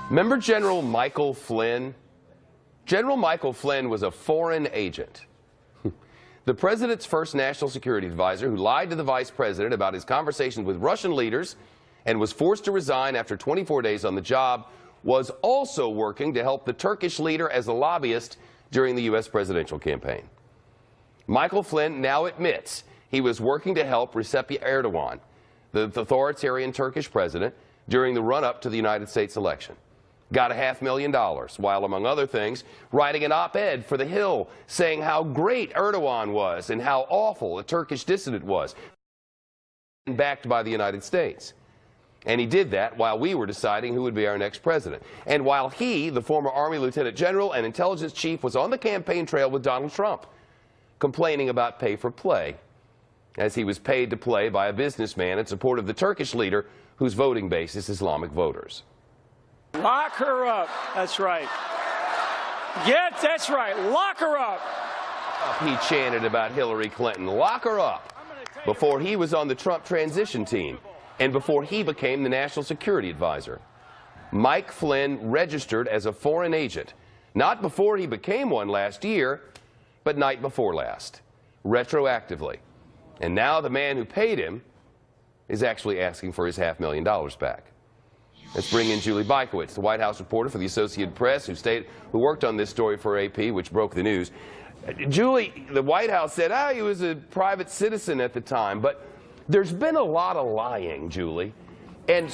Remember General Michael Flynn? General Michael Flynn was a foreign agent. The president's first national security advisor who lied to the vice president about his conversations with Russian leaders and was forced to resign after 24 days on the job was also working to help the Turkish leader as a lobbyist during the U.S. presidential campaign. Michael Flynn now admits he was working to help Recep Erdogan, the authoritarian Turkish president, during the run-up to the United States election. Got $500,000, while, among other things, writing an op-ed for The Hill saying how great Erdogan was and how awful a Turkish dissident was, backed by the United States. And he did that while we were deciding who would be our next president. And while he, the former Army Lieutenant General and intelligence chief, was on the campaign trail with Donald Trump, complaining about pay for play, as he was paid to play by a businessman in support of the Turkish leader whose voting base is Islamic voters. Lock her up. That's right. Yes, that's right. Lock her up. He chanted about Hillary Clinton. Lock her up. Before he was on the Trump transition team and before he became the national security advisor. Mike Flynn registered as a foreign agent, not before he became one last year, but night before last, retroactively. And now the man who paid him is actually asking for his $500,000 back. Let's bring in Julie Bykowitz, the White House reporter for the Associated Press, who worked on this story for AP, which broke the news. Julie, the White House said, he was a private citizen at the time, but there's been a lot of lying, Julie. And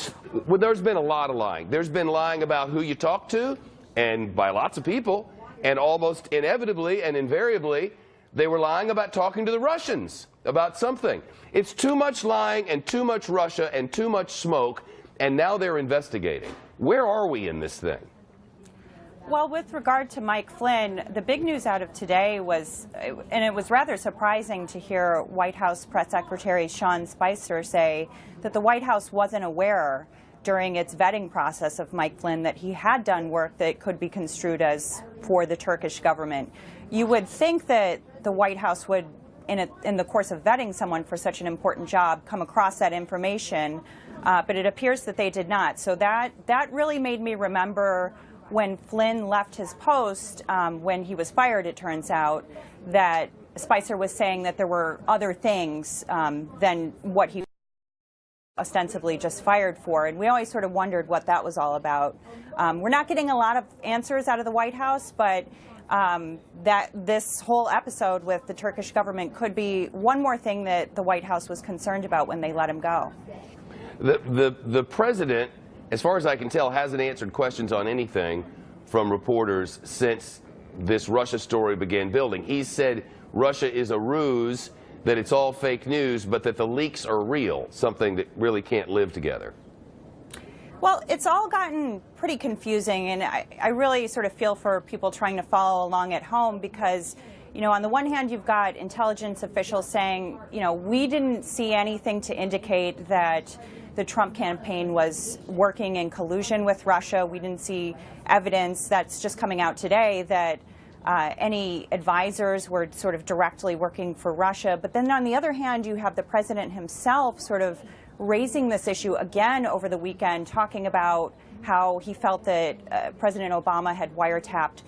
there's been a lot of lying. There's been lying about who you talk to, and by lots of people, and almost inevitably and invariably, they were lying about talking to the Russians about something. It's too much lying and too much Russia and too much smoke. And now they're investigating. Where are we in this thing? Well, with regard to Mike Flynn, the big news out of today was, and it was rather surprising to hear White House Press Secretary Sean Spicer say that the White House wasn't aware during its vetting process of Mike Flynn that he had done work that could be construed as for the Turkish government. You would think that the White House would, in the course of vetting someone for such an important job, come across that information. But it appears that they did not. So that really made me remember when Flynn left his post, when he was fired, it turns out, that Spicer was saying that there were other things than what he ostensibly just fired for. And we always sort of wondered what that was all about. We're not getting a lot of answers out of the White House, but that this whole episode with the Turkish government could be one more thing that the White House was concerned about when they let him go. The president, as far as I can tell, hasn't answered questions on anything from reporters since this Russia story began building. He said Russia is a ruse, that it's all fake news, but that the leaks are real, something that really can't live together. Well, it's all gotten pretty confusing, and I really sort of feel for people trying to follow along at home because, you know, on the one hand, you've got intelligence officials saying, you know, we didn't see anything to indicate that the Trump campaign was working in collusion with Russia. We didn't see evidence that's just coming out today that any advisors were sort of directly working for Russia. But then on the other hand, you have the president himself sort of raising this issue again over the weekend, talking about how he felt that President Obama had wiretapped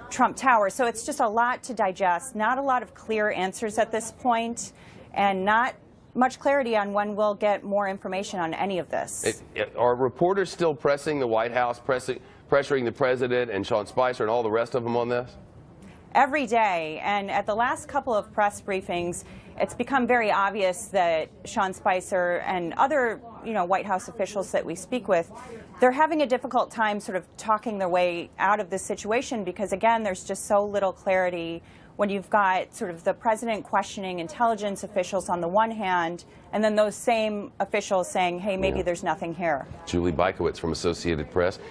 Trump Tower. So it's just a lot to digest, not a lot of clear answers at this point, and not much clarity on when we'll get more information on any of this. Are reporters still pressing the White House, pressuring the president and Sean Spicer and all the rest of them on this? Every day, and at the last couple of press briefings, it's become very obvious that Sean Spicer and other, White House officials that we speak with, they're having a difficult time sort of talking their way out of this situation because, again, there's just so little clarity when you've got sort of the president questioning intelligence officials on the one hand, and then those same officials saying, hey, maybe there's nothing here. Julie Bykowitz from Associated Press.